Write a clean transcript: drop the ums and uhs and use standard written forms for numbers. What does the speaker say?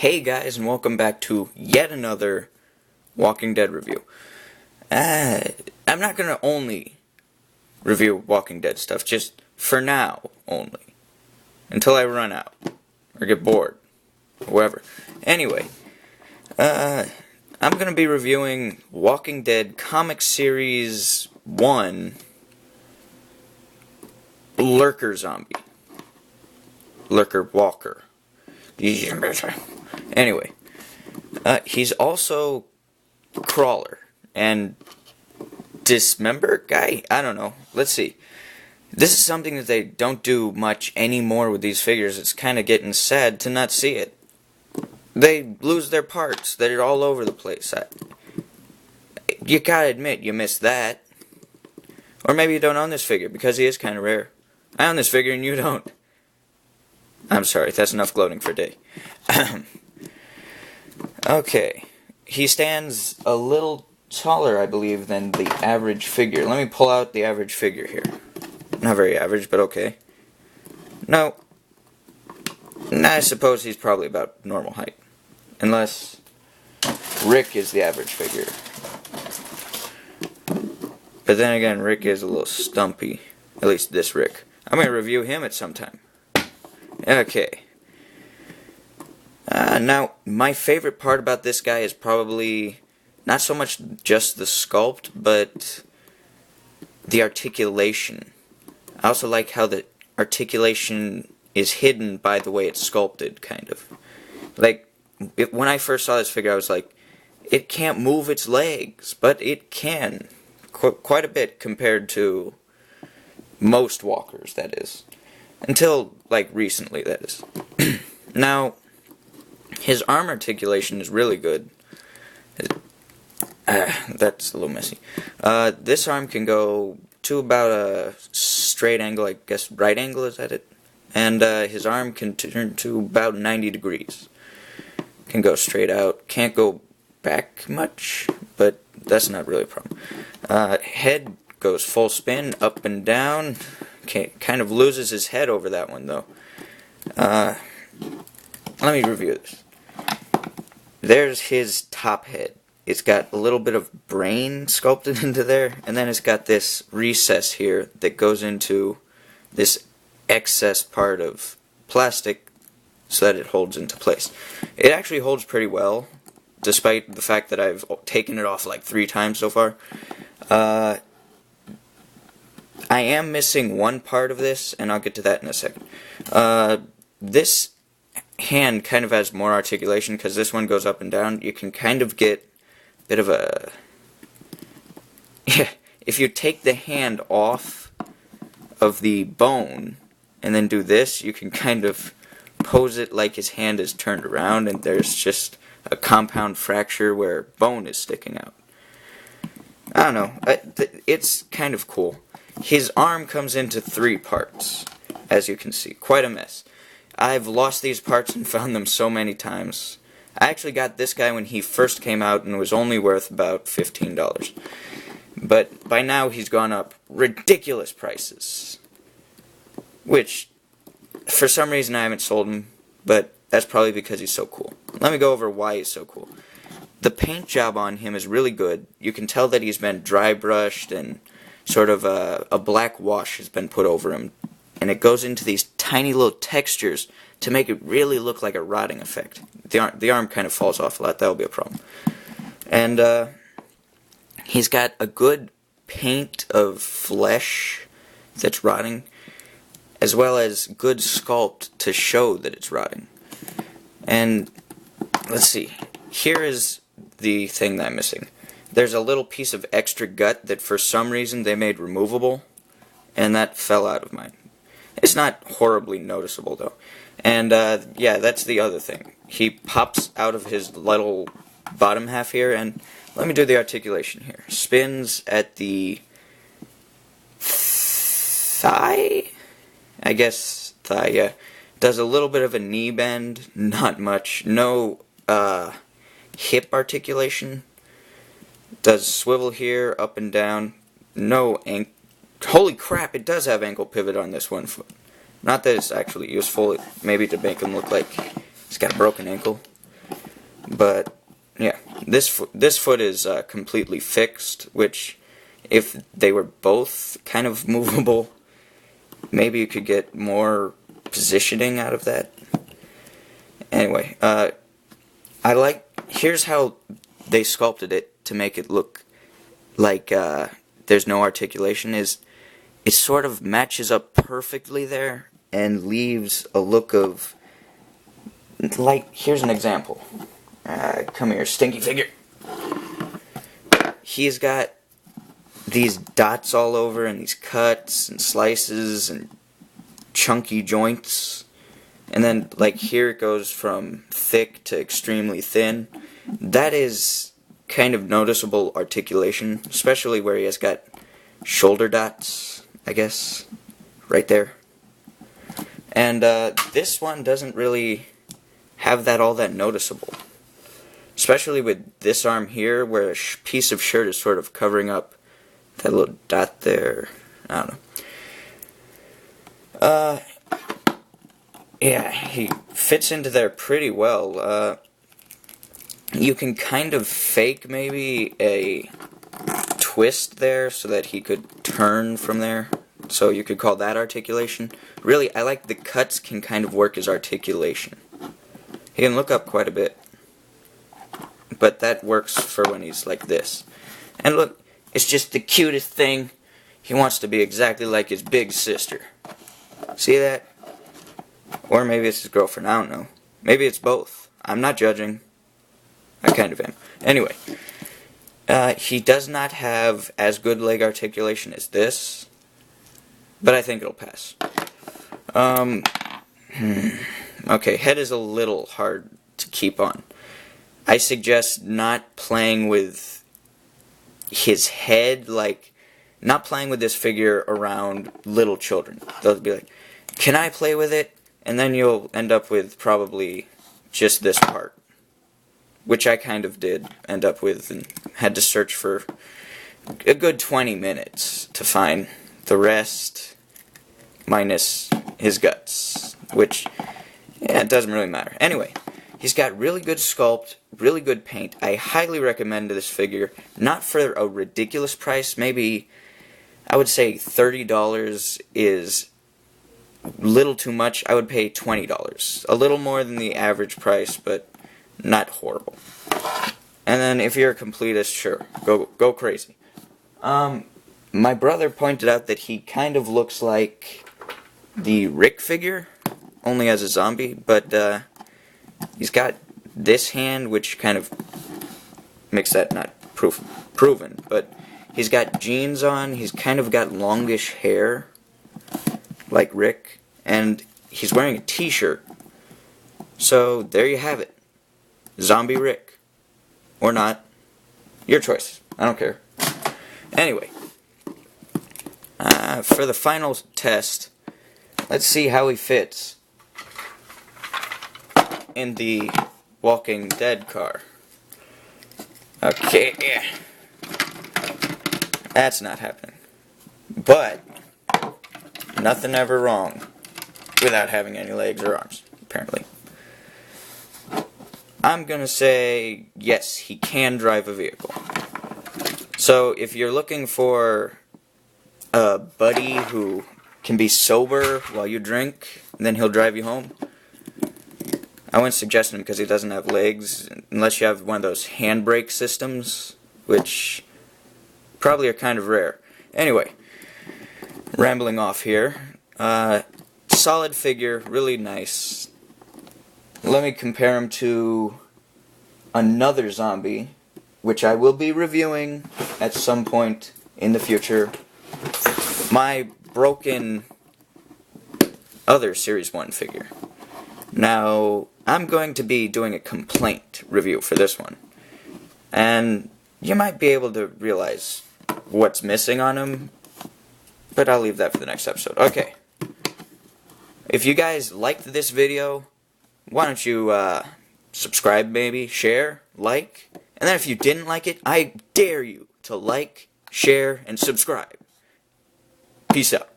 Hey guys, and welcome back to yet another Walking Dead review. I'm not going to only review Walking Dead stuff, just for now only. Until I run out, or get bored, or whatever. Anyway, I'm going to be reviewing Walking Dead Comic Series 1, Lurker Zombie. Lurker Walker. Anyway, he's also Crawler and Dismember guy? I don't know. Let's see. This is something that they don't do much anymore with these figures. It's kind of getting sad to not see it. They lose their parts. They're all over the place. You gotta admit, you missed that. Or maybe you don't own this figure, because he is kind of rare. I own this figure and you don't. I'm sorry, that's enough gloating for a day. Okay. He stands a little taller, I believe, than the average figure. Let me pull out the average figure here. Not very average, but okay. No. I suppose he's probably about normal height. Unless Rick is the average figure. But then again, Rick is a little stumpy. At least this Rick. I'm going to review him at some time. Okay. Now, my favorite part about this guy is probably not so much just the sculpt, but the articulation. I also like how the articulation is hidden by the way it's sculpted, kind of. Like, when I first saw this figure, I was like, it can't move its legs, but it can. Quite a bit compared to most walkers, that is. Until, like, recently, that is. Now, his arm articulation is really good. That's a little messy. This arm can go to about a straight angle, I guess right angle, is that it? And his arm can turn to about 90 degrees. Can go straight out. Can't go back much, but that's not really a problem. Head goes full spin, up and down. Kind of loses his head over that one, though. Let me review this. There's his top head. It's got a little bit of brain sculpted into there, and then it's got this recess here that goes into this excess part of plastic so that it holds into place. It actually holds pretty well, despite the fact that I've taken it off like 3 times so far. I am missing one part of this, and I'll get to that in a second. This hand kind of has more articulation, because this one goes up and down. You can kind of get a bit of a... if you take the hand off of the bone, and then do this, you can kind of pose it like his hand is turned around, and there's just a compound fracture where bone is sticking out. I don't know. It's kind of cool. His arm comes into 3 parts, as you can see. Quite a mess. I've lost these parts and found them so many times. I actually got this guy when he first came out and was only worth about $15. But by now he's gone up ridiculous prices. Which, for some reason I haven't sold him, but that's probably because he's so cool. Let me go over why he's so cool. The paint job on him is really good. You can tell that he's been dry brushed and sort of a black wash has been put over him. And it goes into these tiny little textures to make it really look like a rotting effect. The arm kind of falls off a lot. That'll be a problem. And he's got a good paint of flesh that's rotting, as well as good sculpt to show that it's rotting. And let's see. Here is the thing that I'm missing. There's a little piece of extra gut that for some reason they made removable, and that fell out of mine. It's not horribly noticeable, though. And, yeah, that's the other thing. He pops out of his little bottom half here, and let me do the articulation here. Spins at the thigh? I guess thigh, yeah. Does a little bit of a knee bend, not much. No, hip articulation. Does swivel here, up and down. No ankle. Holy crap, it does have ankle pivot on this one foot. Not that it's actually useful, maybe to make him look like he's got a broken ankle. But yeah, this foot is completely fixed, which if they were both kind of movable, maybe you could get more positioning out of that. Anyway, here's how they sculpted it to make it look like there's no articulation. It sort of matches up perfectly there and leaves a look of, like, here's an example. Come here, stinky figure. He's got these dots all over and these cuts and slices and chunky joints. And then, like, here it goes from thick to extremely thin. That is kind of noticeable articulation, especially where he has got shoulder dots, I guess, right there. And this one doesn't really have that all that noticeable. Especially with this arm here, where a piece of shirt is sort of covering up that little dot there. I don't know. Yeah, he fits into there pretty well. You can kind of fake maybe a twist there so that he could turn from there. So you could call that articulation. Really, I like the cuts can kind of work as articulation. He can look up quite a bit. But that works for when he's like this. And look, it's just the cutest thing. He wants to be exactly like his big sister. See that? Or maybe it's his girlfriend, I don't know. Maybe it's both. I'm not judging. I kind of am. Anyway, he does not have as good leg articulation as this, but I think it'll pass. Okay, head is a little hard to keep on. I suggest not playing with his head, like, not playing with this figure around little children. They'll be like, can I play with it? And then you'll end up with probably just this part, which I kind of did end up with and had to search for a good 20 minutes to find the rest minus his guts, which, yeah, it doesn't really matter. Anyway, he's got really good sculpt, really good paint. I highly recommend this figure, not for a ridiculous price. Maybe, I would say $30 is little too much. I would pay $20. A little more than the average price, but not horrible. And then if you're a completist, sure, go crazy. My brother pointed out that he kind of looks like the Rick figure, only as a zombie, but he's got this hand, which kind of makes that not proven, but he's got jeans on, he's kind of got longish hair, like Rick, and he's wearing a t-shirt. So there you have it. Zombie Rick. Or not. Your choice. I don't care. Anyway, for the final test, let's see how he fits in the Walking Dead car. Okay, yeah. That's not happening. But nothing ever wrong without having any legs or arms, apparently. I'm gonna say yes, he can drive a vehicle. So if you're looking for a buddy who can be sober while you drink, then he'll drive you home, I wouldn't suggest him because he doesn't have legs, unless you have one of those handbrake systems, which probably are kind of rare. Anyway, rambling off here. Solid figure, really nice. Let me compare him to another zombie, which I will be reviewing at some point in the future. My broken other Series 1 figure. Now, I'm going to be doing a complaint review for this one. And you might be able to realize what's missing on him, but I'll leave that for the next episode. Okay. If you guys liked this video, why don't you subscribe maybe, share, like, and then if you didn't like it, I dare you to like, share, and subscribe. Peace out.